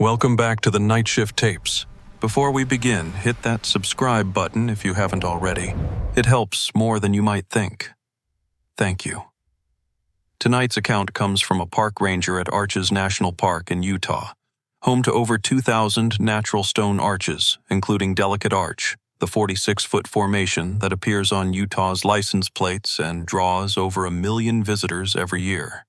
Welcome back to the Night Shift Tapes. Before we begin, hit that subscribe button if you haven't already. It helps more than you might think. Thank you. Tonight's account comes from a park ranger at Arches National Park in Utah, home to over 2,000 natural stone arches, including Delicate Arch, the 46-foot formation that appears on Utah's license plates and draws over 1 million visitors every year.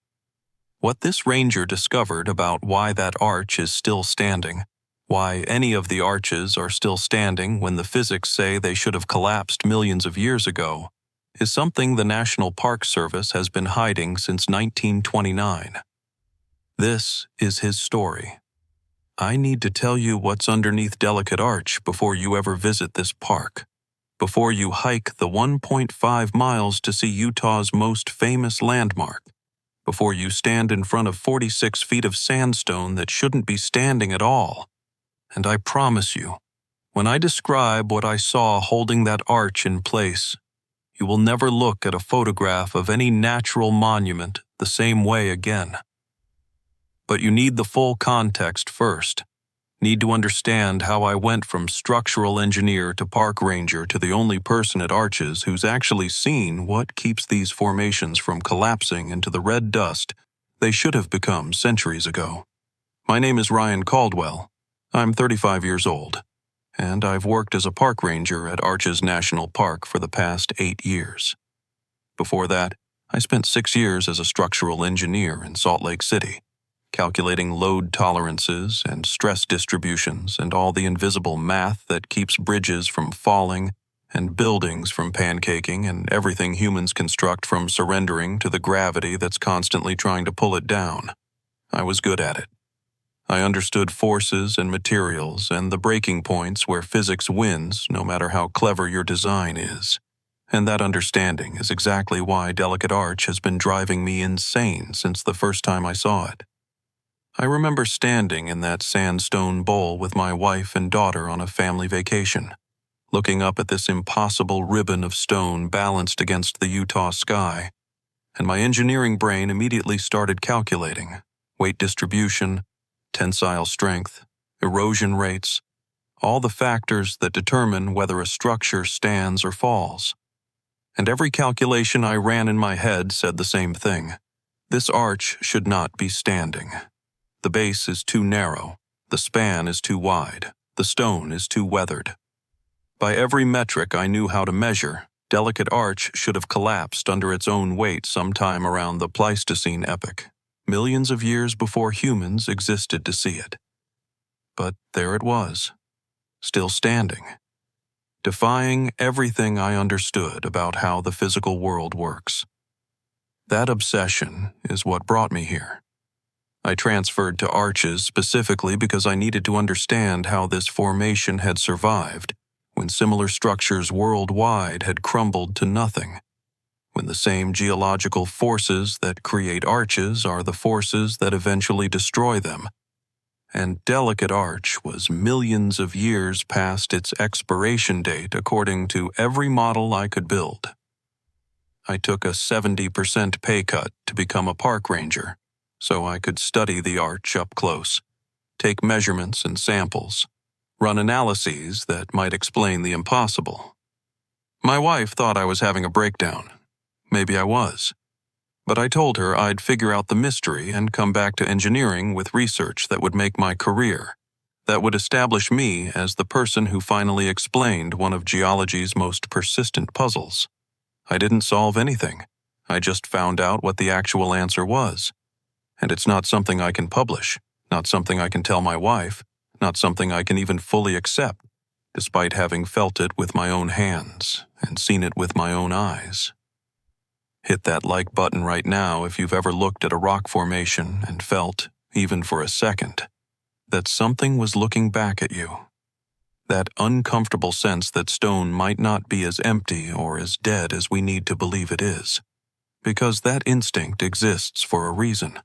What this ranger discovered about why that arch is still standing, why any of the arches are still standing when the physics say they should have collapsed millions of years ago, is something the National Park Service has been hiding since 1929. This is his story. I need to tell you what's underneath Delicate Arch before you ever visit this park, before you hike the 1.5 miles to see Utah's most famous landmark, before you stand in front of 46 feet of sandstone that shouldn't be standing at all. And I promise you, when I describe what I saw holding that arch in place, you will never look at a photograph of any natural monument the same way again. But you need the full context first. Need to understand how I went from structural engineer to park ranger to the only person at Arches who's actually seen what keeps these formations from collapsing into the red dust they should have become centuries ago. My name is Ryan Caldwell. I'm 35 years old, and I've worked as a park ranger at Arches National Park for the past 8 years. Before that, I spent 6 years as a structural engineer in Salt Lake City, calculating load tolerances and stress distributions and all the invisible math that keeps bridges from falling and buildings from pancaking and everything humans construct from surrendering to the gravity that's constantly trying to pull it down. I was good at it. I understood forces and materials and the breaking points where physics wins no matter how clever your design is. And that understanding is exactly why Delicate Arch has been driving me insane since the first time I saw it. I remember standing in that sandstone bowl with my wife and daughter on a family vacation, looking up at this impossible ribbon of stone balanced against the Utah sky, and my engineering brain immediately started calculating weight distribution, tensile strength, erosion rates, all the factors that determine whether a structure stands or falls. And every calculation I ran in my head said the same thing. This arch should not be standing. The base is too narrow, the span is too wide, the stone is too weathered. By every metric I knew how to measure, Delicate Arch should have collapsed under its own weight sometime around the Pleistocene epoch, millions of years before humans existed to see it. But there it was, still standing, defying everything I understood about how the physical world works. That obsession is what brought me here. I transferred to Arches specifically because I needed to understand how this formation had survived when similar structures worldwide had crumbled to nothing, when the same geological forces that create arches are the forces that eventually destroy them. And Delicate Arch was millions of years past its expiration date according to every model I could build. I took a 70% pay cut to become a park ranger, so I could study the arch up close, take measurements and samples, run analyses that might explain the impossible. My wife thought I was having a breakdown. Maybe I was. But I told her I'd figure out the mystery and come back to engineering with research that would make my career, that would establish me as the person who finally explained one of geology's most persistent puzzles. I didn't solve anything. I just found out what the actual answer was. And it's not something I can publish, not something I can tell my wife, not something I can even fully accept, despite having felt it with my own hands and seen it with my own eyes. Hit that like button right now if you've ever looked at a rock formation and felt, even for a second, that something was looking back at you. That uncomfortable sense that stone might not be as empty or as dead as we need to believe it is, because that instinct exists for a reason.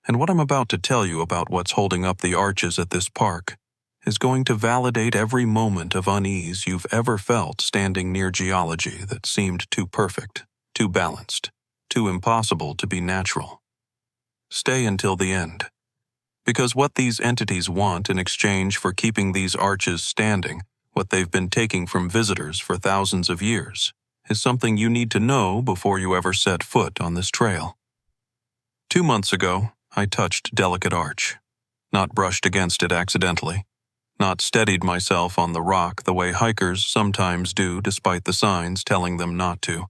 And what I'm about to tell you about what's holding up the arches at this park is going to validate every moment of unease you've ever felt standing near geology that seemed too perfect, too balanced, too impossible to be natural. Stay until the end. Because what these entities want in exchange for keeping these arches standing, what they've been taking from visitors for thousands of years, is something you need to know before you ever set foot on this trail. 2 months ago, I touched Delicate Arch, not brushed against it accidentally, not steadied myself on the rock the way hikers sometimes do despite the signs telling them not to.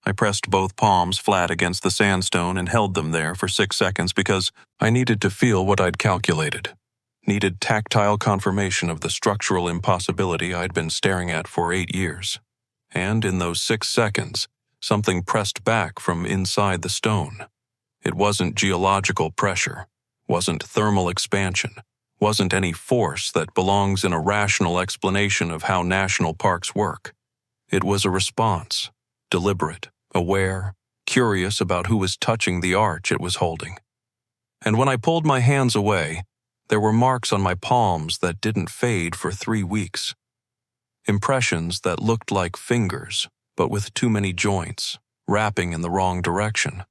I pressed both palms flat against the sandstone and held them there for 6 seconds because I needed to feel what I'd calculated, needed tactile confirmation of the structural impossibility I'd been staring at for 8 years. And in those 6 seconds, something pressed back from inside the stone. It wasn't geological pressure, wasn't thermal expansion, wasn't any force that belongs in a rational explanation of how national parks work. It was a response, deliberate, aware, curious about who was touching the arch it was holding. And when I pulled my hands away, there were marks on my palms that didn't fade for 3 weeks. Impressions that looked like fingers, but with too many joints, wrapping in the wrong direction.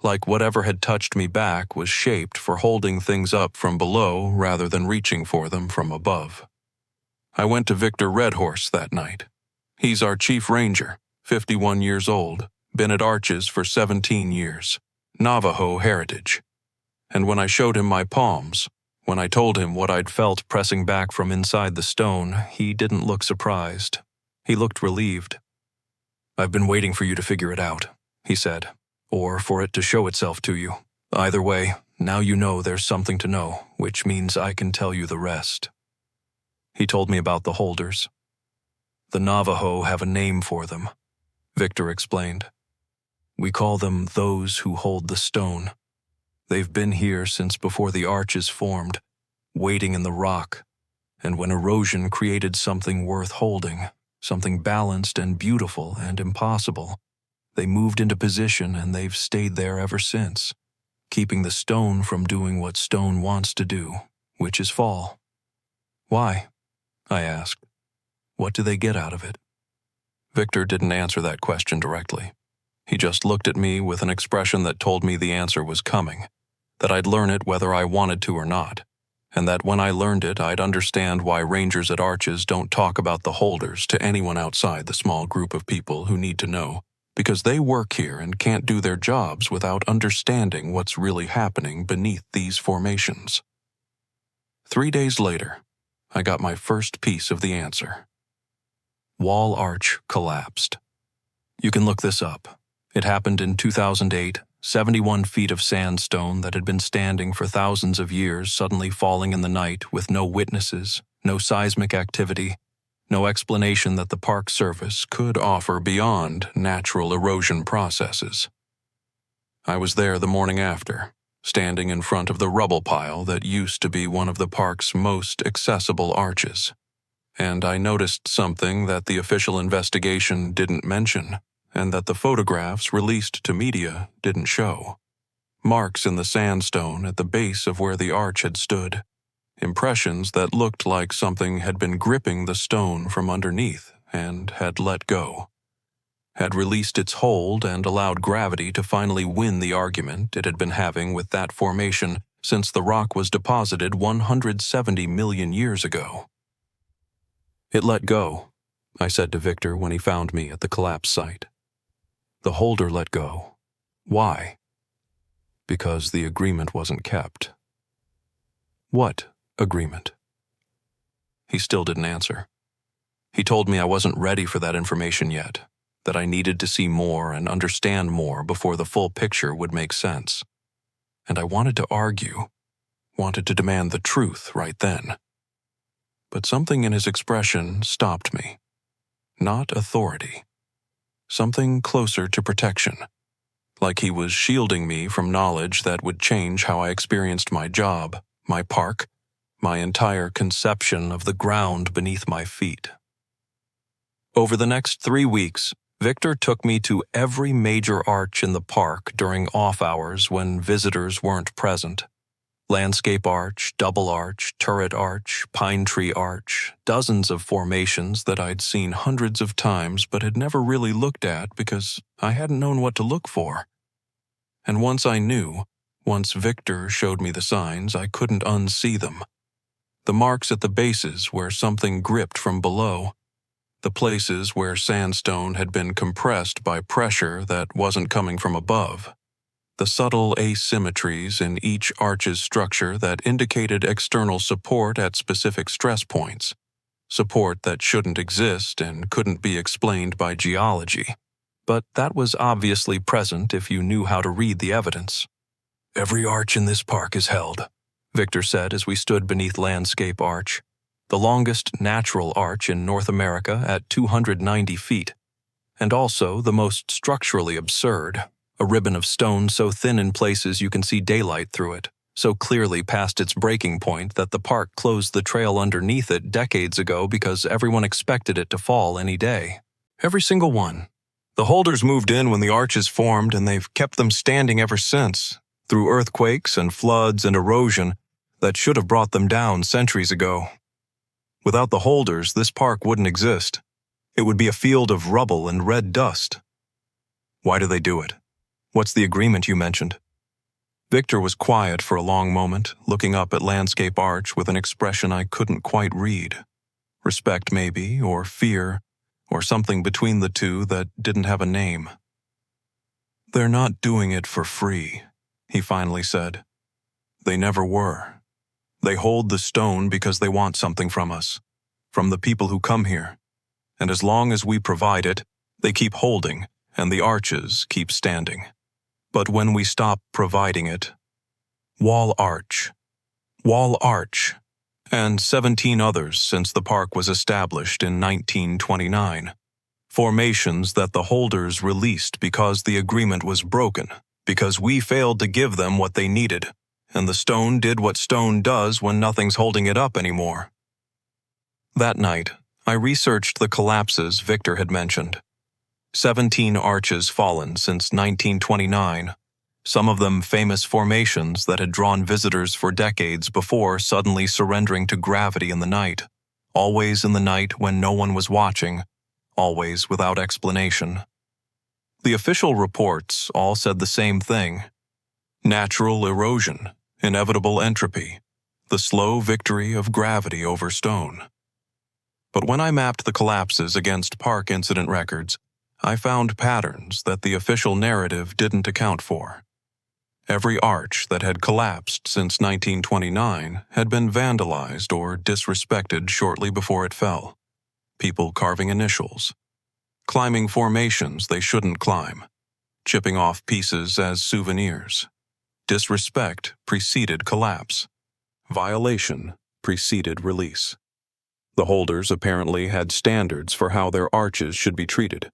Like whatever had touched me back was shaped for holding things up from below rather than reaching for them from above. I went to Victor Redhorse that night. He's our chief ranger, 51 years old, been at Arches for 17 years, Navajo heritage. And when I showed him my palms, when I told him what I'd felt pressing back from inside the stone, he didn't look surprised. He looked relieved. "I've been waiting for you to figure it out," he said, "or for it to show itself to you. Either way, now you know there's something to know, which means I can tell you the rest." He told me about the holders. "The Navajo have a name for them," Victor explained. "We call them those who hold the stone. They've been here since before the arches formed, waiting in the rock, and when erosion created something worth holding, something balanced and beautiful and impossible, they moved into position and they've stayed there ever since, keeping the stone from doing what stone wants to do, which is fall." "Why?" I asked. "What do they get out of it?" Victor didn't answer that question directly. He just looked at me with an expression that told me the answer was coming, that I'd learn it whether I wanted to or not, and that when I learned it, I'd understand why rangers at Arches don't talk about the holders to anyone outside the small group of people who need to know, because they work here and can't do their jobs without understanding what's really happening beneath these formations. 3 days later, I got my first piece of the answer. Wall Arch collapsed. You can look this up. It happened in 2008, 71 feet of sandstone that had been standing for thousands of years suddenly falling in the night with no witnesses, no seismic activity, no explanation that the Park Service could offer beyond natural erosion processes. I was there the morning after, standing in front of the rubble pile that used to be one of the park's most accessible arches. And I noticed something that the official investigation didn't mention, and that the photographs released to media didn't show. Marks in the sandstone at the base of where the arch had stood. Impressions that looked like something had been gripping the stone from underneath and had let go. Had released its hold and allowed gravity to finally win the argument it had been having with that formation since the rock was deposited 170 million years ago. "It let go," I said to Victor when he found me at the collapse site. "The holder let go. Why?" "Because the agreement wasn't kept." "What agreement?" He still didn't answer. He told me I wasn't ready for that information yet, that I needed to see more and understand more before the full picture would make sense. And I wanted to argue, wanted to demand the truth right then. But something in his expression stopped me. Not authority. Something closer to protection. Like he was shielding me from knowledge that would change how I experienced my job, my park, my entire conception of the ground beneath my feet. Over the next 3 weeks, Victor took me to every major arch in the park during off hours when visitors weren't present. Landscape arch, double arch, turret arch, pine tree arch, dozens of formations that I'd seen hundreds of times but had never really looked at because I hadn't known what to look for. And once I knew, Once Victor showed me the signs, I couldn't unsee them. The marks at the bases where something gripped from below. The places where sandstone had been compressed by pressure that wasn't coming from above. The subtle asymmetries in each arch's structure that indicated external support at specific stress points. Support that shouldn't exist and couldn't be explained by geology. But that was obviously present if you knew how to read the evidence. "Every arch in this park is held," Victor said as we stood beneath Landscape Arch, the longest natural arch in North America at 290 feet, and also the most structurally absurd, a ribbon of stone so thin in places you can see daylight through it, so clearly past its breaking point that the park closed the trail underneath it decades ago because everyone expected it to fall any day. Every single one. The holders moved in when the arches formed, and they've kept them standing ever since, through earthquakes and floods and erosion that should have brought them down centuries ago. Without the holders, this park wouldn't exist. It would be a field of rubble and red dust. Why do they do it? What's the agreement you mentioned? Victor was quiet for a long moment, looking up at Landscape Arch with an expression I couldn't quite read. Respect, maybe, or fear, or something between the two that didn't have a name. "They're not doing it for free," he finally said. "They never were. They hold the stone because they want something from us, from the people who come here. And as long as we provide it, they keep holding, and the arches keep standing. But when we stop providing it, Wall Arch, and 17 others since the park was established in 1929. Formations that the holders released because the agreement was broken, because we failed to give them what they needed, and the stone did what stone does when nothing's holding it up anymore." That night, I researched the collapses Victor had mentioned. 17 arches fallen since 1929. Some of them famous formations that had drawn visitors for decades before suddenly surrendering to gravity in the night, always in the night when no one was watching, always without explanation. The official reports all said the same thing: natural erosion, inevitable entropy, the slow victory of gravity over stone. But when I mapped the collapses against park incident records, I found patterns that the official narrative didn't account for. Every arch that had collapsed since 1929 had been vandalized or disrespected shortly before it fell. People carving initials, climbing formations they shouldn't climb, chipping off pieces as souvenirs. Disrespect preceded collapse. Violation preceded release. The holders apparently had standards for how their arches should be treated,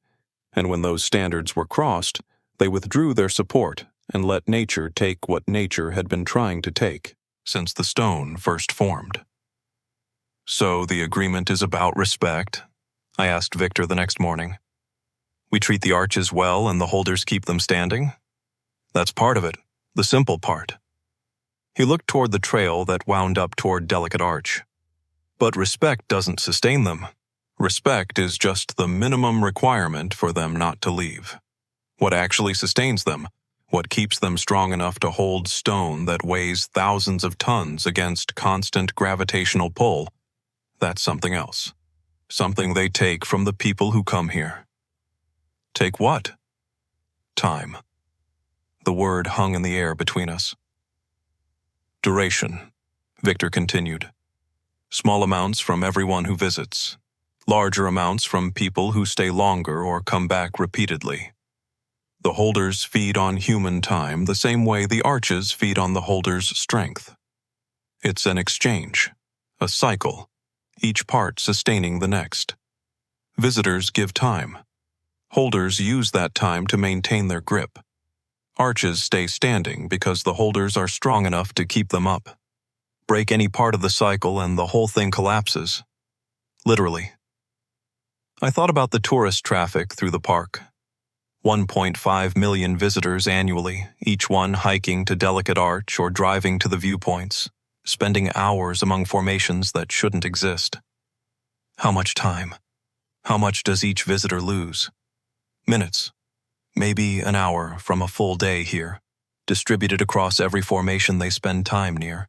and when those standards were crossed, they withdrew their support and let nature take what nature had been trying to take since the stone first formed. "So the agreement is about respect?" I asked Victor the next morning. "We treat the arches well and the holders keep them standing? That's part of it, the simple part." He looked toward the trail that wound up toward Delicate Arch. "But respect doesn't sustain them. Respect is just the minimum requirement for them not to leave. What actually sustains them, what keeps them strong enough to hold stone that weighs thousands of tons against constant gravitational pull, that's something else. Something they take from the people who come here." "Take what?" "Time." The word hung in the air between us. "Duration," Victor continued. "Small amounts from everyone who visits. Larger amounts from people who stay longer or come back repeatedly. The holders feed on human time the same way the arches feed on the holders' strength. It's an exchange, a cycle, each part sustaining the next. Visitors give time. Holders use that time to maintain their grip. Arches stay standing because the holders are strong enough to keep them up. Break any part of the cycle and the whole thing collapses. Literally. I thought about the tourist traffic through the park. 1.5 million visitors annually, each one hiking to Delicate Arch or driving to the viewpoints, spending hours among formations that shouldn't exist. How much time? How much does each visitor lose? Minutes, maybe an hour from a full day here. distributed across every formation they spend time near.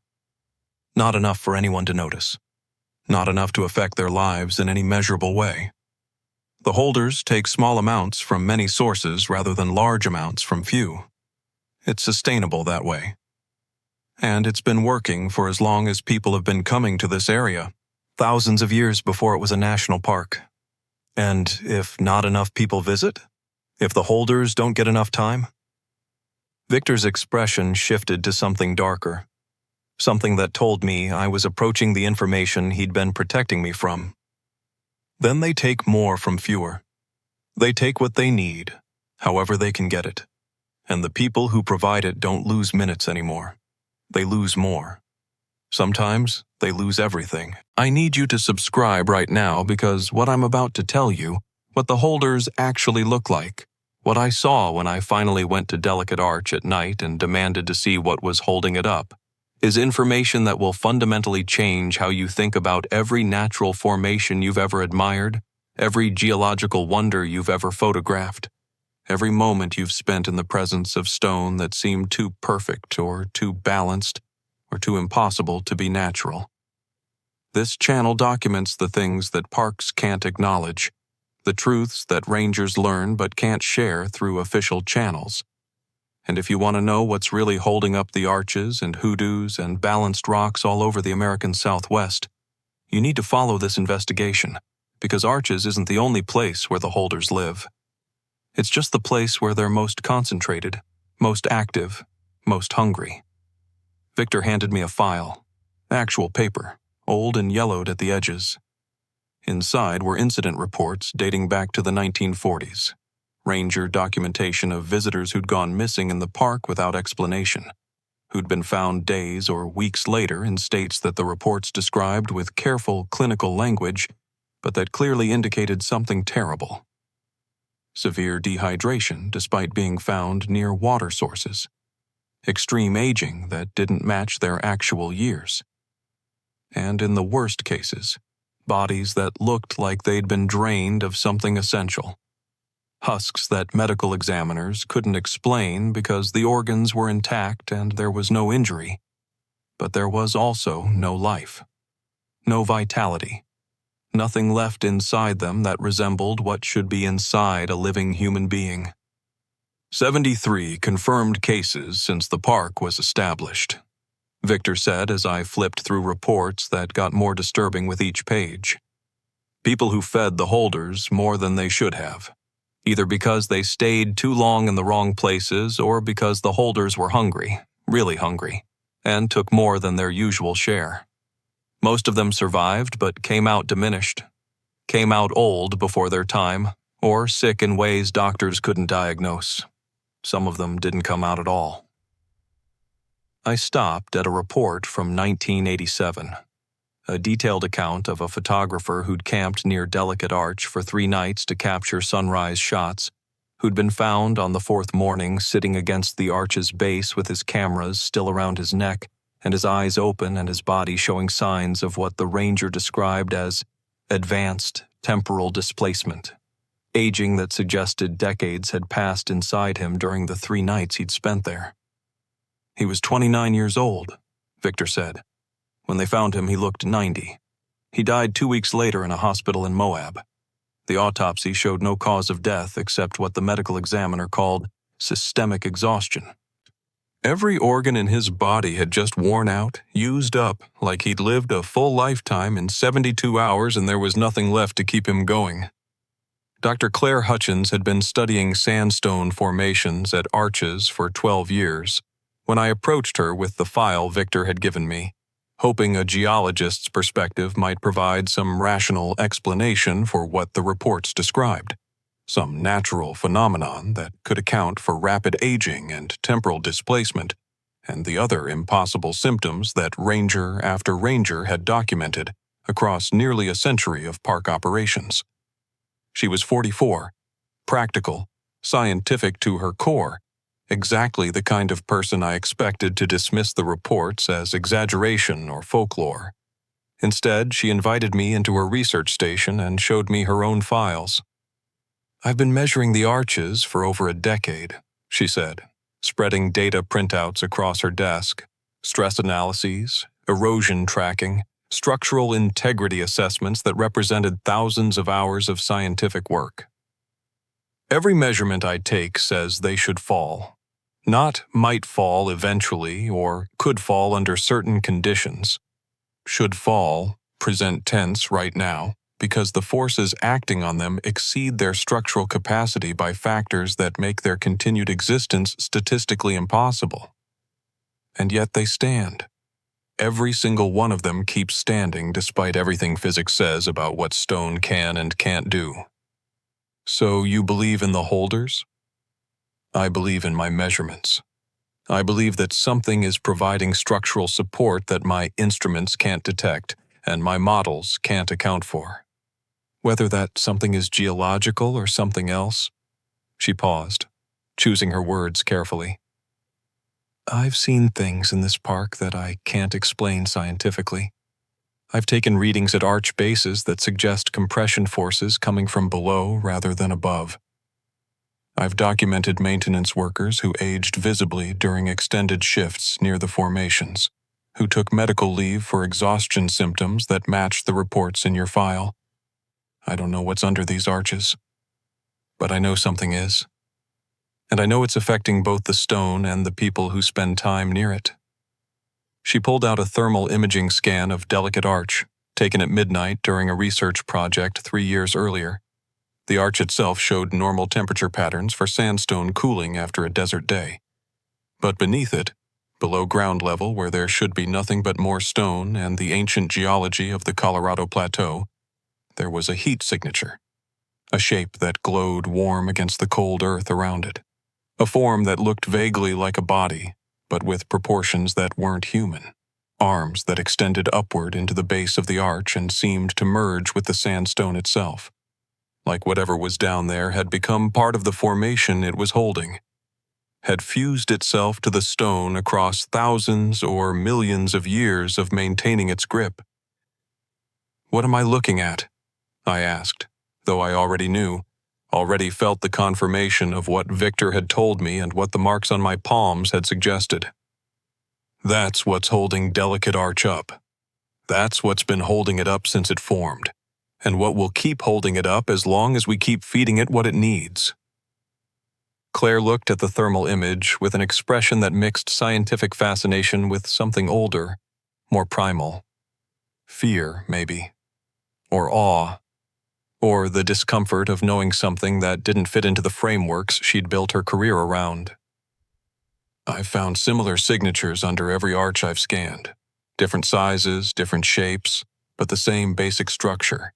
Not enough for anyone to notice. Not enough to affect their lives in any measurable way. The holders take small amounts from many sources rather than large amounts from few. It's sustainable that way. And it's been working for as long as people have been coming to this area, thousands of years before it was a national park. And if not enough people visit? If the holders don't get enough time? Victor's expression shifted to something darker. Something that told me I was approaching the information he'd been protecting me from. Then they take more from fewer. They take what they need, however they can get it. And the people who provide it don't lose minutes anymore. They lose more. Sometimes they lose everything. I need you to subscribe right now because what I'm about to tell you, what the holders actually look like, what I saw when I finally went to Delicate Arch at night and demanded to see what was holding it up, is information that will fundamentally change how you think about every natural formation you've ever admired, every geological wonder you've ever photographed, every moment you've spent in the presence of stone that seemed too perfect or too balanced or too impossible to be natural. This channel documents the things that parks can't acknowledge, the truths that rangers learn but can't share through official channels. And if you want to know what's really holding up the arches and hoodoos and balanced rocks all over the American Southwest, you need to follow this investigation, because Arches isn't the only place where the holders live. It's just the place where they're most concentrated, most active, most hungry. Victor handed me a file, actual paper, old and yellowed at the edges. Inside were incident reports dating back to the 1940s. Ranger documentation of visitors who'd gone missing in the park without explanation, who'd been found days or weeks later in states that the reports described with careful clinical language, but that clearly indicated something terrible. Severe dehydration despite being found near water sources. Extreme aging that didn't match their actual years. And in the worst cases, bodies that looked like they'd been drained of something essential. Husks that medical examiners couldn't explain because the organs were intact and there was no injury. But there was also no life. No vitality. Nothing left inside them that resembled what should be inside a living human being. 73 confirmed cases since the park was established, Victor said as I flipped through reports that got more disturbing with each page. People who fed the holders more than they should have, either because they stayed too long in the wrong places or because the holders were hungry, really hungry, and took more than their usual share. Most of them survived but came out diminished, came out old before their time, or sick in ways doctors couldn't diagnose. Some of them didn't come out at all. I stopped at a report from 1987, a detailed account of a photographer who'd camped near Delicate Arch for 3 nights to capture sunrise shots, who'd been found on the 4th morning sitting against the arch's base with his cameras still around his neck and his eyes open and his body showing signs of what the ranger described as advanced temporal displacement, aging that suggested decades had passed inside him during the 3 nights he'd spent there. He was 29 years old, Victor said. When they found him, he looked 90. He died 2 weeks later in a hospital in Moab. The autopsy showed no cause of death except what the medical examiner called systemic exhaustion. Every organ in his body had just worn out, used up, like he'd lived a full lifetime in 72 hours and there was nothing left to keep him going. Dr. Claire Hutchins had been studying sandstone formations at Arches for 12 years when I approached her with the file Victor had given me, hoping a geologist's perspective might provide some rational explanation for what the reports described, some natural phenomenon that could account for rapid aging and temporal displacement, and the other impossible symptoms that ranger after ranger had documented across nearly a century of park operations. She was 44, practical, scientific to her core, exactly the kind of person I expected to dismiss the reports as exaggeration or folklore. Instead, she invited me into her research station and showed me her own files. "I've been measuring the arches for over a decade," she said, spreading data printouts across her desk, stress analyses, erosion tracking, structural integrity assessments that represented thousands of hours of scientific work. Every measurement I take says they should fall. Not might fall eventually or could fall under certain conditions. Should fall, present tense right now, because the forces acting on them exceed their structural capacity by factors that make their continued existence statistically impossible. And yet they stand. Every single one of them keeps standing despite everything physics says about what stone can and can't do. So you believe in the holders? I believe in my measurements. I believe that something is providing structural support that my instruments can't detect and my models can't account for. Whether that something is geological or something else. She paused, choosing her words carefully. I've seen things in this park that I can't explain scientifically. I've taken readings at arch bases that suggest compression forces coming from below rather than above. I've documented maintenance workers who aged visibly during extended shifts near the formations, who took medical leave for exhaustion symptoms that matched the reports in your file. I don't know what's under these arches, but I know something is. And I know it's affecting both the stone and the people who spend time near it. She pulled out a thermal imaging scan of Delicate Arch, taken at midnight during a research project 3 years earlier. The arch itself showed normal temperature patterns for sandstone cooling after a desert day. But beneath it, below ground level where there should be nothing but more stone and the ancient geology of the Colorado Plateau, there was a heat signature, a shape that glowed warm against the cold earth around it, a form that looked vaguely like a body, but with proportions that weren't human, arms that extended upward into the base of the arch and seemed to merge with the sandstone itself, like whatever was down there had become part of the formation it was holding, had fused itself to the stone across thousands or millions of years of maintaining its grip. What am I looking at? I asked, though I already knew, already felt the confirmation of what Victor had told me and what the marks on my palms had suggested. That's what's holding Delicate Arch up. That's what's been holding it up since it formed, and what will keep holding it up as long as we keep feeding it what it needs. Claire looked at the thermal image with an expression that mixed scientific fascination with something older, more primal. Fear, maybe. Or awe. Or the discomfort of knowing something that didn't fit into the frameworks she'd built her career around. I've found similar signatures under every arch I've scanned. Different sizes, different shapes, but the same basic structure.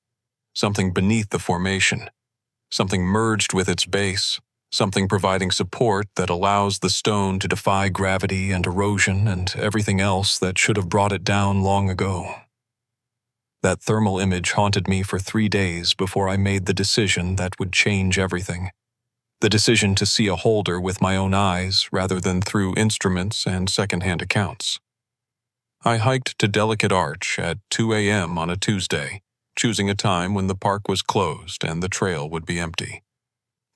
Something beneath the formation. Something merged with its base. Something providing support that allows the stone to defy gravity and erosion and everything else that should have brought it down long ago. That thermal image haunted me for 3 days before I made the decision that would change everything. The decision to see a holder with my own eyes rather than through instruments and secondhand accounts. I hiked to Delicate Arch at 2 a.m. on a Tuesday, choosing a time when the park was closed and the trail would be empty.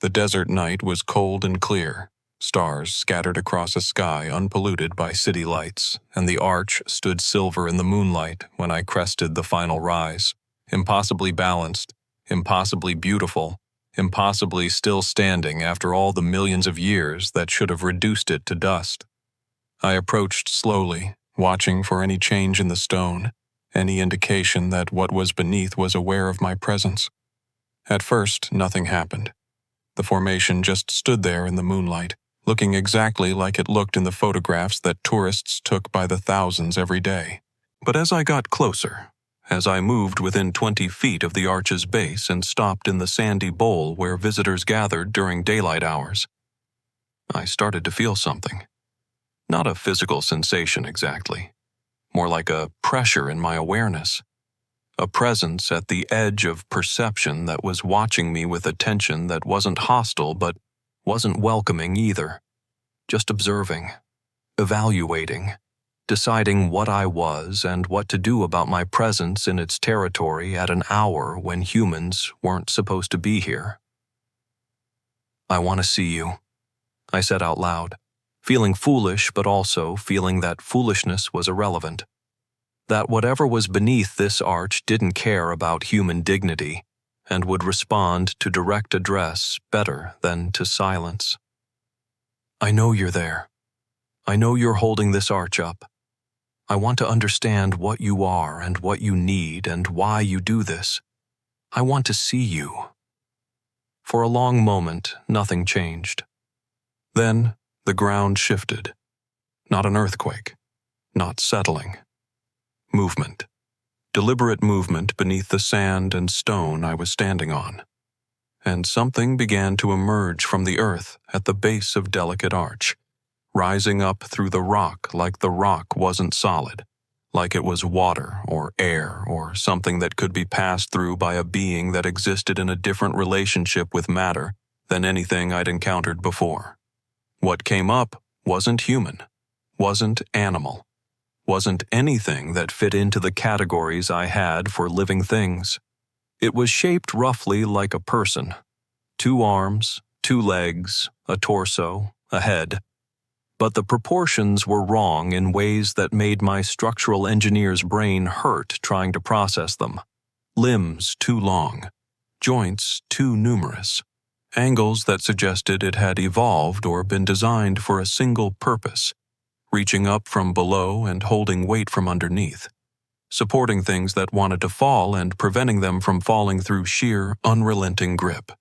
The desert night was cold and clear, stars scattered across a sky unpolluted by city lights, and the arch stood silver in the moonlight when I crested the final rise, impossibly balanced, impossibly beautiful, impossibly still standing after all the millions of years that should have reduced it to dust. I approached slowly, watching for any change in the stone, any indication that what was beneath was aware of my presence. At first, nothing happened. The formation just stood there in the moonlight, looking exactly like it looked in the photographs that tourists took by the thousands every day. But as I got closer, as I moved within 20 feet of the arch's base and stopped in the sandy bowl where visitors gathered during daylight hours, I started to feel something. Not a physical sensation exactly, more like a pressure in my awareness. A presence at the edge of perception that was watching me with attention that wasn't hostile but wasn't welcoming either. Just observing, evaluating, deciding what I was and what to do about my presence in its territory at an hour when humans weren't supposed to be here. I want to see you, I said out loud, feeling foolish but also feeling that foolishness was irrelevant. That whatever was beneath this arch didn't care about human dignity and would respond to direct address better than to silence. I know you're there. I know you're holding this arch up. I want to understand what you are and what you need and why you do this. I want to see you. For a long moment, nothing changed. Then, the ground shifted. Not an earthquake. Not settling. Movement. Deliberate movement beneath the sand and stone I was standing on. And something began to emerge from the earth at the base of Delicate Arch, rising up through the rock like the rock wasn't solid, like it was water or air or something that could be passed through by a being that existed in a different relationship with matter than anything I'd encountered before. What came up wasn't human, wasn't animal, wasn't anything that fit into the categories I had for living things. It was shaped roughly like a person. 2 arms, 2 legs, a torso, a head. But the proportions were wrong in ways that made my structural engineer's brain hurt trying to process them. Limbs too long, joints too numerous, angles that suggested it had evolved or been designed for a single purpose, reaching up from below and holding weight from underneath, supporting things that wanted to fall and preventing them from falling through sheer, unrelenting grip.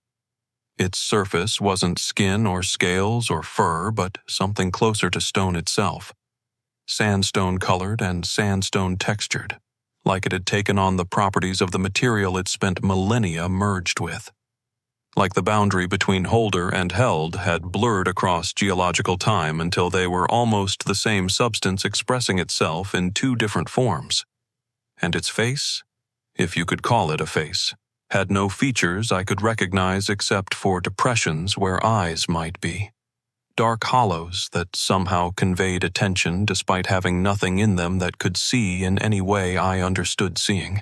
Its surface wasn't skin or scales or fur, but something closer to stone itself. Sandstone-colored and sandstone-textured, like it had taken on the properties of the material it spent millennia merged with. Like the boundary between holder and held had blurred across geological time until they were almost the same substance expressing itself in 2 different forms. And its face, if you could call it a face, had no features I could recognize except for depressions where eyes might be. Dark hollows that somehow conveyed attention despite having nothing in them that could see in any way I understood seeing.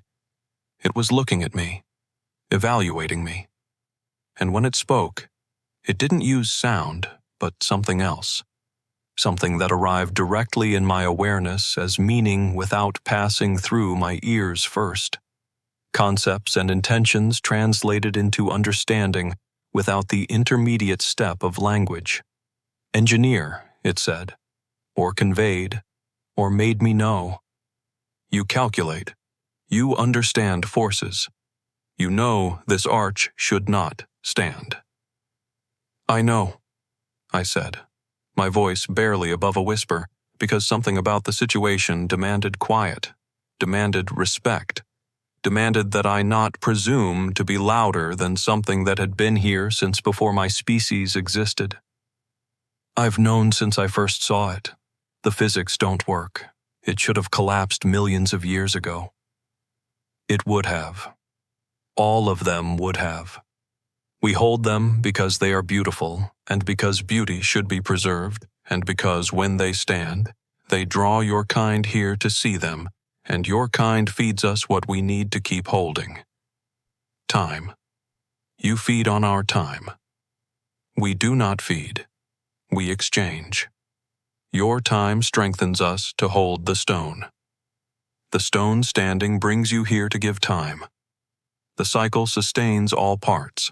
It was looking at me, evaluating me. And when it spoke, it didn't use sound, but something else. Something that arrived directly in my awareness as meaning without passing through my ears first. Concepts and intentions translated into understanding without the intermediate step of language. Engineer, it said, or conveyed, or made me know. You calculate. You understand forces. You know this arch should not stand. I know, I said, my voice barely above a whisper, because something about the situation demanded quiet, demanded respect, demanded that I not presume to be louder than something that had been here since before my species existed. I've known since I first saw it. The physics don't work. It should have collapsed millions of years ago. It would have. All of them would have. We hold them because they are beautiful, and because beauty should be preserved, and because when they stand, they draw your kind here to see them, and your kind feeds us what we need to keep holding. Time. You feed on our time. We do not feed. We exchange. Your time strengthens us to hold the stone. The stone standing brings you here to give time. The cycle sustains all parts.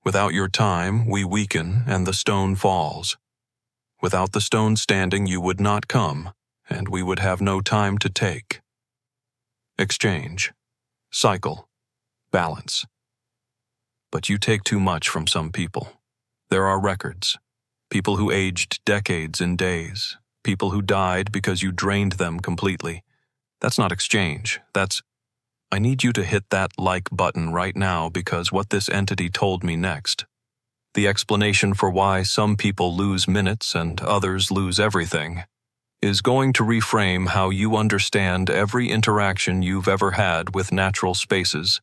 Without your time, we weaken and the stone falls. Without the stone standing, you would not come, and we would have no time to take. Exchange. Cycle. Balance. But you take too much from some people. There are records. People who aged decades in days. People who died because you drained them completely. That's not exchange. That's... I need you to hit that like button right now because what this entity told me next. The explanation for why some people lose minutes and others lose everything is going to reframe how you understand every interaction you've ever had with natural spaces,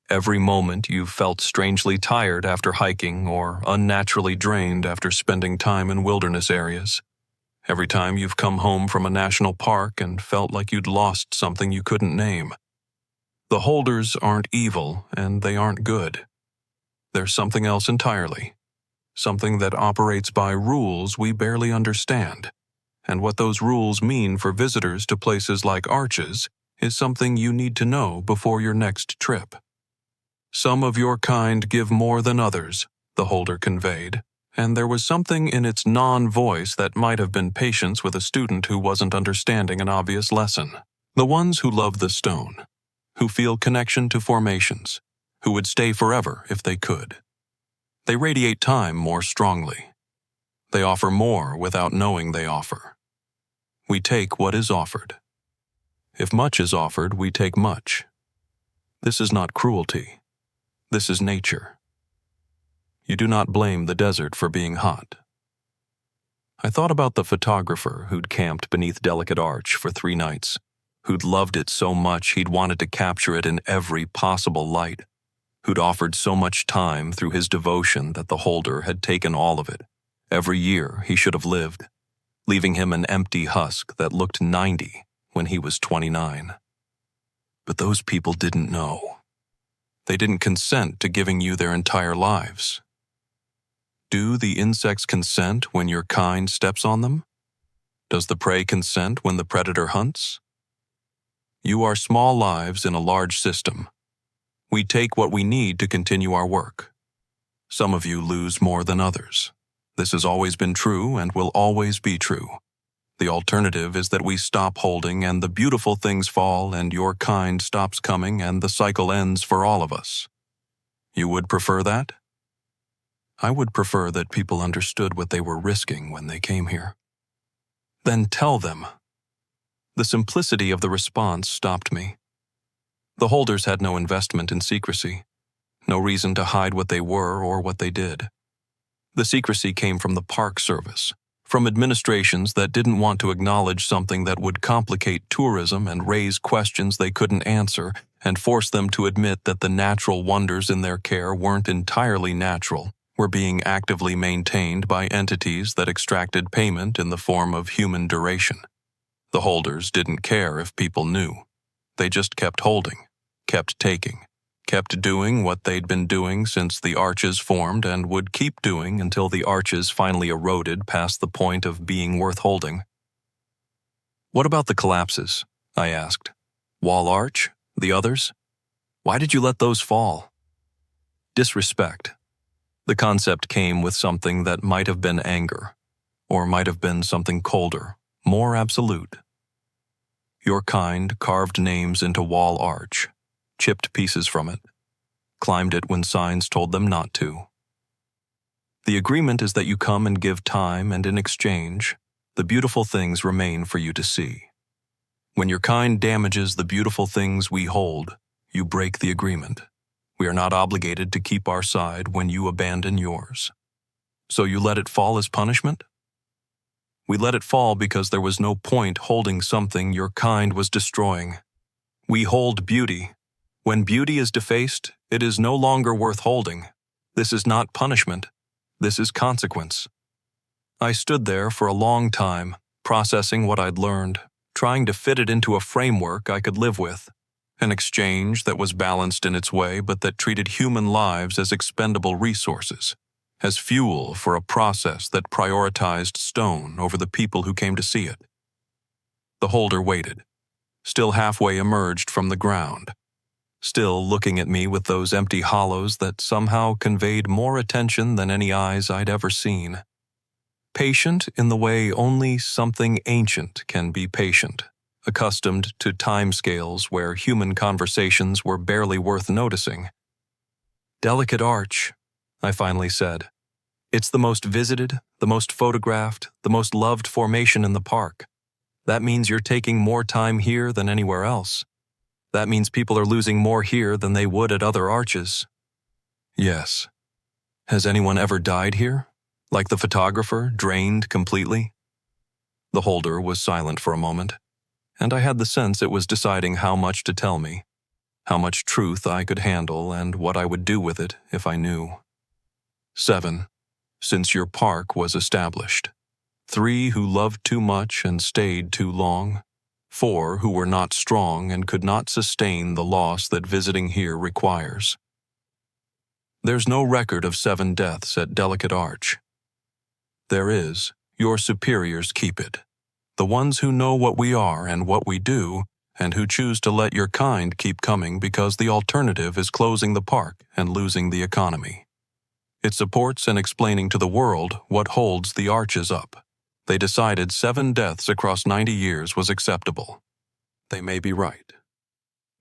every moment you've felt strangely tired after hiking or unnaturally drained after spending time in wilderness areas, every time you've come home from a national park and felt like you'd lost something you couldn't name. The holders aren't evil and they aren't good. They're something else entirely. something that operates by rules we barely understand. And what those rules mean for visitors to places like Arches is something you need to know before your next trip. Some of your kind give more than others, the holder conveyed, and there was something in its non-voice that might have been patience with a student who wasn't understanding an obvious lesson. The ones who love the stone, who feel connection to formations, who would stay forever if they could. They radiate time more strongly. They offer more without knowing they offer. We take what is offered. If much is offered, we take much. This is not cruelty. This is nature. You do not blame the desert for being hot. I thought about the photographer who'd camped beneath Delicate Arch for 3 nights, who'd loved it so much he'd wanted to capture it in every possible light, who'd offered so much time through his devotion that the holder had taken all of it, every year he should have lived, leaving him an empty husk that looked 90 when he was 29. But those people didn't know. They didn't consent to giving you their entire lives. Do the insects consent when your kind steps on them? Does the prey consent when the predator hunts? You are small lives in a large system. We take what we need to continue our work. Some of you lose more than others. This has always been true and will always be true. The alternative is that we stop holding and the beautiful things fall and your kind stops coming and the cycle ends for all of us. You would prefer that? I would prefer that people understood what they were risking when they came here. Then tell them. The simplicity of the response stopped me. The holders had no investment in secrecy, no reason to hide what they were or what they did. The secrecy came from the Park Service, from administrations that didn't want to acknowledge something that would complicate tourism and raise questions they couldn't answer and force them to admit that the natural wonders in their care weren't entirely natural, were being actively maintained by entities that extracted payment in the form of human duration. The holders didn't care if people knew. They just kept holding, kept taking, kept doing what they'd been doing since the arches formed and would keep doing until the arches finally eroded past the point of being worth holding. What about the collapses? I asked. Wall Arch? The others? Why did you let those fall? Disrespect. The concept came with something that might have been anger, or might have been something colder, more absolute. Your kind carved names into Wall Arch, chipped pieces from it, climbed it when signs told them not to. The agreement is that you come and give time, and in exchange, the beautiful things remain for you to see. When your kind damages the beautiful things we hold, you break the agreement. We are not obligated to keep our side when you abandon yours. So you let it fall as punishment? We let it fall because there was no point holding something your kind was destroying. We hold beauty. When beauty is defaced, it is no longer worth holding. This is not punishment. This is consequence. I stood there for a long time, processing what I'd learned, trying to fit it into a framework I could live with, an exchange that was balanced in its way but that treated human lives as expendable resources, as fuel for a process that prioritized stone over the people who came to see it. The holder waited, still halfway emerged from the ground, still looking at me with those empty hollows that somehow conveyed more attention than any eyes I'd ever seen. Patient in the way only something ancient can be patient, accustomed to timescales where human conversations were barely worth noticing. Delicate Arch, I finally said. It's the most visited, the most photographed, the most loved formation in the park. That means you're taking more time here than anywhere else. That means people are losing more here than they would at other arches. Yes. Has anyone ever died here? Like the photographer, drained completely? The holder was silent for a moment, and I had the sense it was deciding how much to tell me, how much truth I could handle and what I would do with it if I knew. 7. Since your park was established. 3 who loved too much and stayed too long. 4 who were not strong and could not sustain the loss that visiting here requires. There's no record of 7 deaths at Delicate Arch. There is. Your superiors keep it. The ones who know what we are and what we do, and who choose to let your kind keep coming because the alternative is closing the park and losing the economy. It supports and explaining to the world what holds the arches up. They decided 7 deaths across 90 years was acceptable. They may be right.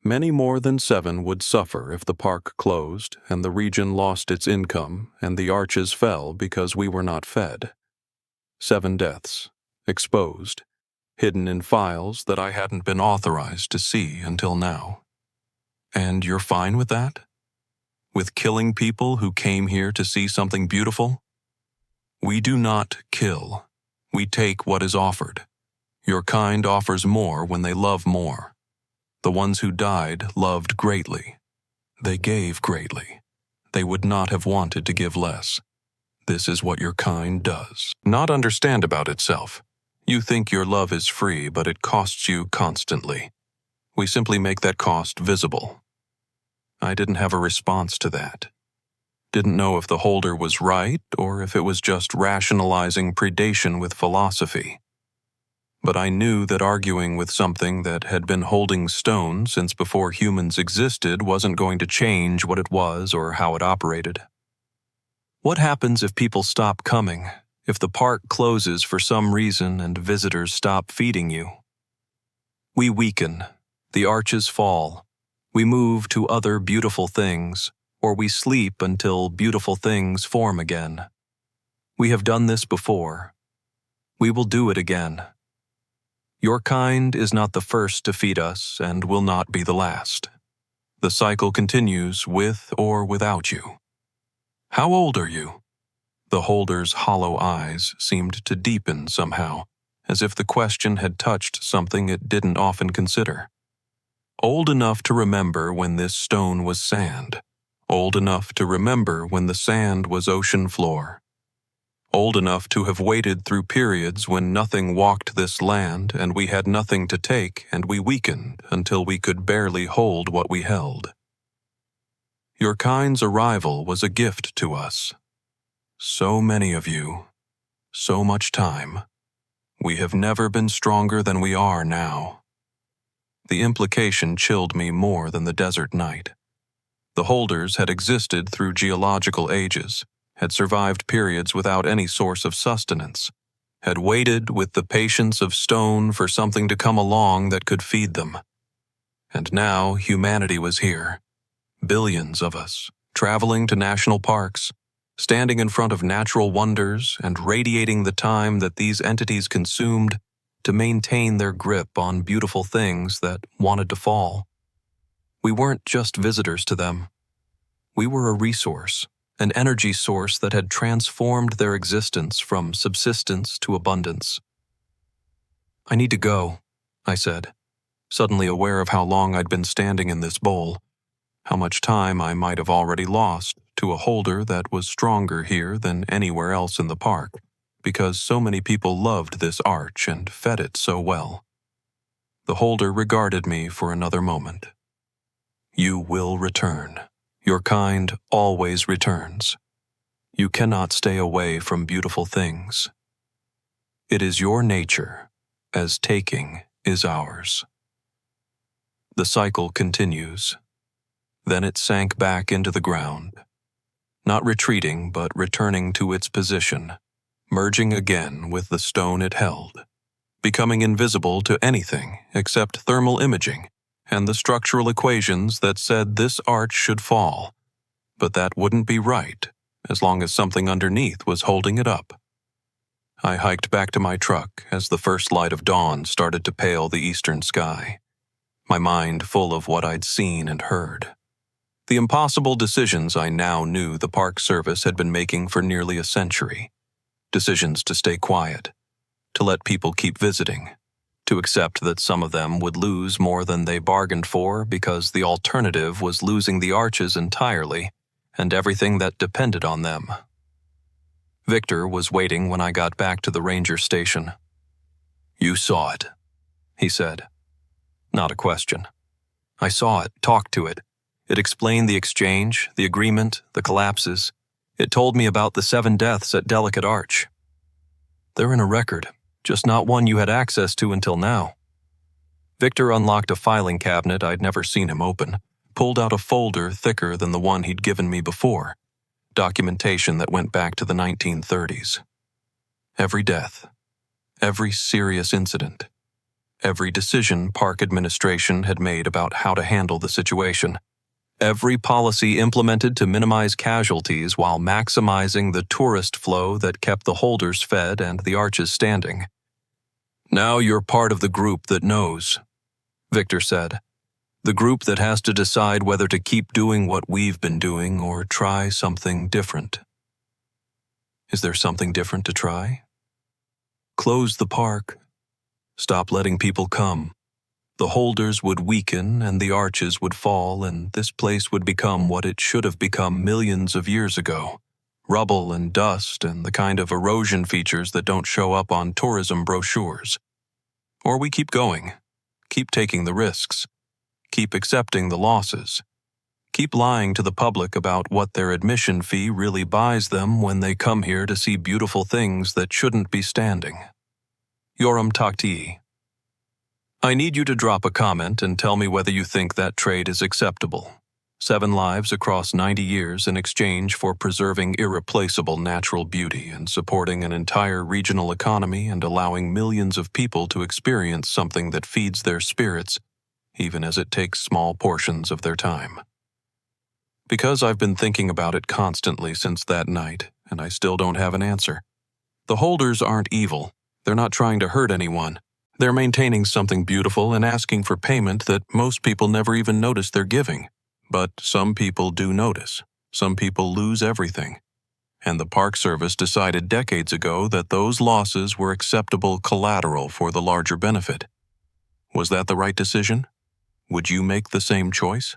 Many more than 7 would suffer if the park closed and the region lost its income and the arches fell because we were not fed. 7 deaths, exposed, hidden in files that I hadn't been authorized to see until now. And you're fine with that? With killing people who came here to see something beautiful? We do not kill. We take what is offered. Your kind offers more when they love more. The ones who died loved greatly. They gave greatly. They would not have wanted to give less. This is what your kind does. Not understand about itself. You think your love is free, but it costs you constantly. We simply make that cost visible. I didn't have a response to that. Didn't know if the holder was right or if it was just rationalizing predation with philosophy. But I knew that arguing with something that had been holding stone since before humans existed wasn't going to change what it was or how it operated. What happens if people stop coming, if the park closes for some reason and visitors stop feeding you? We weaken, the arches fall, we move to other beautiful things, or we sleep until beautiful things form again. We have done this before. We will do it again. Your kind is not the first to feed us and will not be the last. The cycle continues with or without you. How old are you? The holder's hollow eyes seemed to deepen somehow, as if the question had touched something it didn't often consider. Old enough to remember when this stone was sand. Old enough to remember when the sand was ocean floor. Old enough to have waded through periods when nothing walked this land and we had nothing to take and we weakened until we could barely hold what we held. Your kind's arrival was a gift to us. So many of you, so much time. We have never been stronger than we are now. The implication chilled me more than the desert night. The holders had existed through geological ages, had survived periods without any source of sustenance, had waited with the patience of stone for something to come along that could feed them. And now humanity was here. Billions of us, traveling to national parks, standing in front of natural wonders and radiating the time that these entities consumed to maintain their grip on beautiful things that wanted to fall. We weren't just visitors to them. We were a resource, an energy source that had transformed their existence from subsistence to abundance. I need to go, I said, suddenly aware of how long I'd been standing in this bowl, how much time I might have already lost to a holder that was stronger here than anywhere else in the park, because so many people loved this arch and fed it so well. The holder regarded me for another moment. You will return. Your kind always returns. You cannot stay away from beautiful things. It is your nature, as taking is ours. The cycle continues. Then it sank back into the ground, not retreating but returning to its position, merging again with the stone it held, becoming invisible to anything except thermal imaging and the structural equations that said this arch should fall, but that wouldn't be right as long as something underneath was holding it up. I hiked back to my truck as the first light of dawn started to pale the eastern sky, my mind full of what I'd seen and heard. The impossible decisions I now knew the Park Service had been making for nearly a century. Decisions to stay quiet, to let people keep visiting, to accept that some of them would lose more than they bargained for because the alternative was losing the arches entirely and everything that depended on them. Victor was waiting when I got back to the ranger station. You saw it, he said. Not a question. I saw it, talked to it. It explained the exchange, the agreement, the collapses. It told me about the 7 deaths at Delicate Arch. They're in a record, just not one you had access to until now. Victor unlocked a filing cabinet I'd never seen him open, pulled out a folder thicker than the one he'd given me before, documentation that went back to the 1930s. Every death, every serious incident, every decision park administration had made about how to handle the situation, every policy implemented to minimize casualties while maximizing the tourist flow that kept the holders fed and the arches standing. Now you're part of the group that knows, Victor said. The group that has to decide whether to keep doing what we've been doing or try something different. Is there something different to try? Close the park. Stop letting people come. The holders would weaken and the arches would fall, and this place would become what it should have become millions of years ago. Rubble and dust and the kind of erosion features that don't show up on tourism brochures. Or we keep going, keep taking the risks, keep accepting the losses, keep lying to the public about what their admission fee really buys them when they come here to see beautiful things that shouldn't be standing. Yoram Takti. I need you to drop a comment and tell me whether you think that trade is acceptable. 7 lives across 90 years in exchange for preserving irreplaceable natural beauty and supporting an entire regional economy and allowing millions of people to experience something that feeds their spirits, even as it takes small portions of their time. Because I've been thinking about it constantly since that night, and I still don't have an answer. The holders aren't evil. They're not trying to hurt anyone. They're maintaining something beautiful and asking for payment that most people never even notice they're giving. But some people do notice. Some people lose everything. And the Park Service decided decades ago that those losses were acceptable collateral for the larger benefit. Was that the right decision? Would you make the same choice?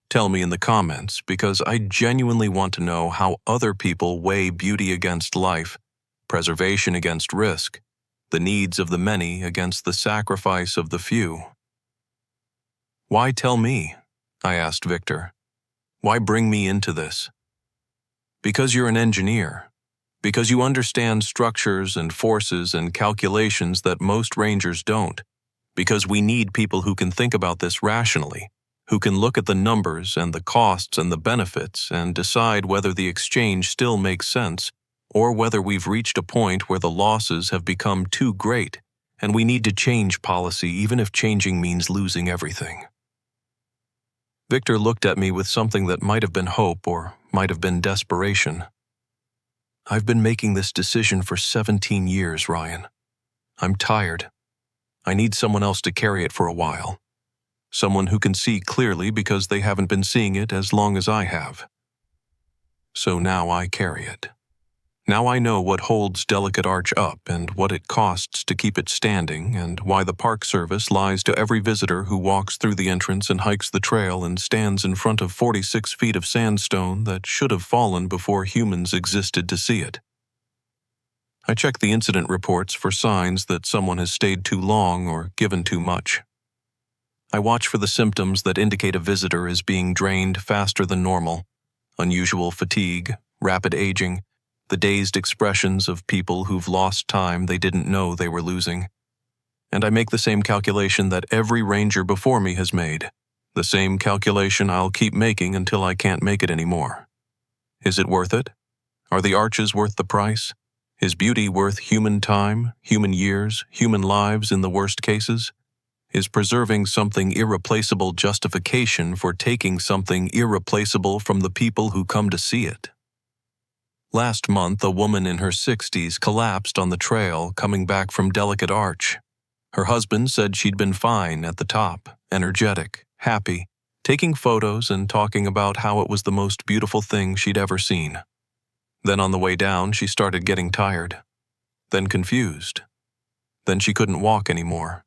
Tell me in the comments, because I genuinely want to know how other people weigh beauty against life, preservation against risk, the needs of the many against the sacrifice of the few. Why tell me? I asked Victor. Why bring me into this? Because you're an engineer. Because you understand structures and forces and calculations that most rangers don't. Because we need people who can think about this rationally, who can look at the numbers and the costs and the benefits and decide whether the exchange still makes sense, or whether we've reached a point where the losses have become too great and we need to change policy even if changing means losing everything. Victor looked at me with something that might have been hope or might have been desperation. I've been making this decision for 17 years, Ryan. I'm tired. I need someone else to carry it for a while. Someone who can see clearly because they haven't been seeing it as long as I have. So now I carry it. Now I know what holds Delicate Arch up and what it costs to keep it standing and why the Park Service lies to every visitor who walks through the entrance and hikes the trail and stands in front of 46 feet of sandstone that should have fallen before humans existed to see it. I check the incident reports for signs that someone has stayed too long or given too much. I watch for the symptoms that indicate a visitor is being drained faster than normal, unusual fatigue, rapid aging, the dazed expressions of people who've lost time they didn't know they were losing. And I make the same calculation that every ranger before me has made, the same calculation I'll keep making until I can't make it anymore. Is it worth it? Are the arches worth the price? Is beauty worth human time, human years, human lives in the worst cases? Is preserving something irreplaceable justification for taking something irreplaceable from the people who come to see it? Last month, a woman in her 60s collapsed on the trail coming back from Delicate Arch. Her husband said she'd been fine at the top, energetic, happy, taking photos and talking about how it was the most beautiful thing she'd ever seen. Then on the way down, she started getting tired, then confused. Then she couldn't walk anymore.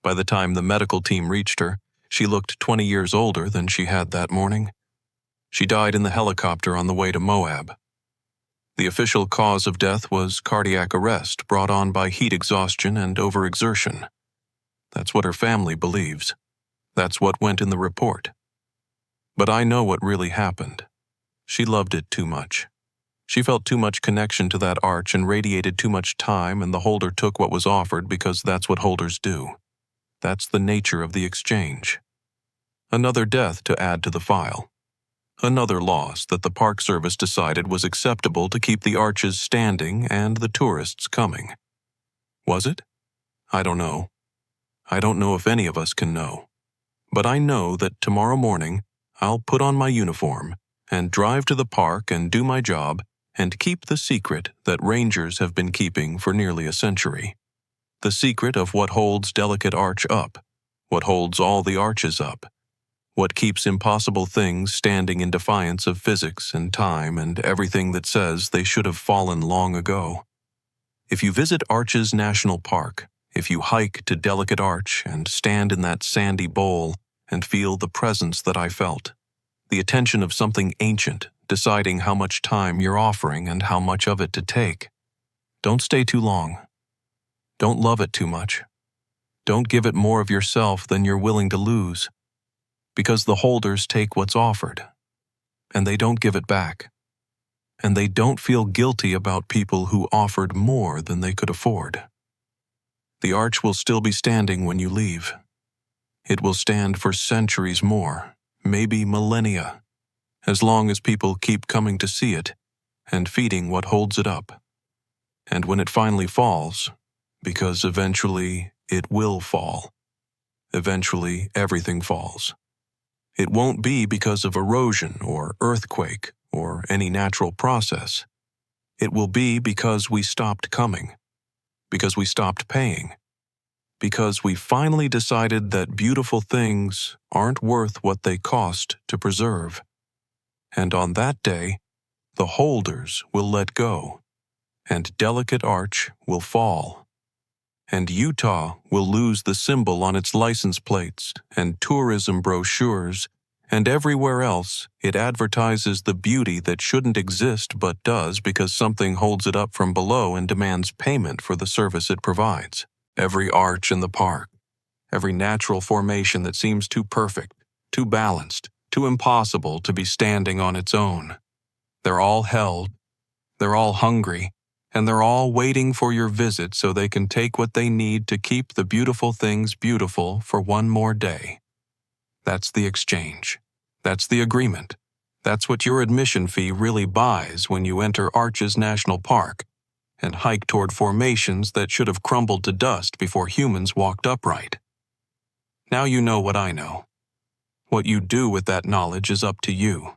By the time the medical team reached her, she looked 20 years older than she had that morning. She died in the helicopter on the way to Moab. The official cause of death was cardiac arrest brought on by heat exhaustion and overexertion. That's what her family believes. That's what went in the report. But I know what really happened. She loved it too much. She felt too much connection to that arch and radiated too much time, and the holder took what was offered because that's what holders do. That's the nature of the exchange. Another death to add to the file. Another loss that the Park Service decided was acceptable to keep the arches standing and the tourists coming. Was it? I don't know. I don't know if any of us can know. But I know that tomorrow morning I'll put on my uniform and drive to the park and do my job and keep the secret that rangers have been keeping for nearly a century. The secret of what holds Delicate Arch up, what holds all the arches up, what keeps impossible things standing in defiance of physics and time and everything that says they should have fallen long ago. If you visit Arches National Park, if you hike to Delicate Arch and stand in that sandy bowl and feel the presence that I felt, the attention of something ancient deciding how much time you're offering and how much of it to take, don't stay too long. Don't love it too much. Don't give it more of yourself than you're willing to lose, because the holders take what's offered, and they don't give it back, and they don't feel guilty about people who offered more than they could afford. The arch will still be standing when you leave. It will stand for centuries more, maybe millennia, as long as people keep coming to see it and feeding what holds it up. And when it finally falls, because eventually it will fall, eventually everything falls. It won't be because of erosion or earthquake or any natural process. It will be because we stopped coming, because we stopped paying, because we finally decided that beautiful things aren't worth what they cost to preserve. And on that day, the holders will let go, and Delicate Arch will fall. And Utah will lose the symbol on its license plates and tourism brochures, and everywhere else it advertises the beauty that shouldn't exist but does because something holds it up from below and demands payment for the service it provides. Every arch in the park, every natural formation that seems too perfect, too balanced, too impossible to be standing on its own. They're all held, they're all hungry, and they're all waiting for your visit so they can take what they need to keep the beautiful things beautiful for one more day. That's the exchange. That's the agreement. That's what your admission fee really buys when you enter Arches National Park and hike toward formations that should have crumbled to dust before humans walked upright. Now you know what I know. What you do with that knowledge is up to you.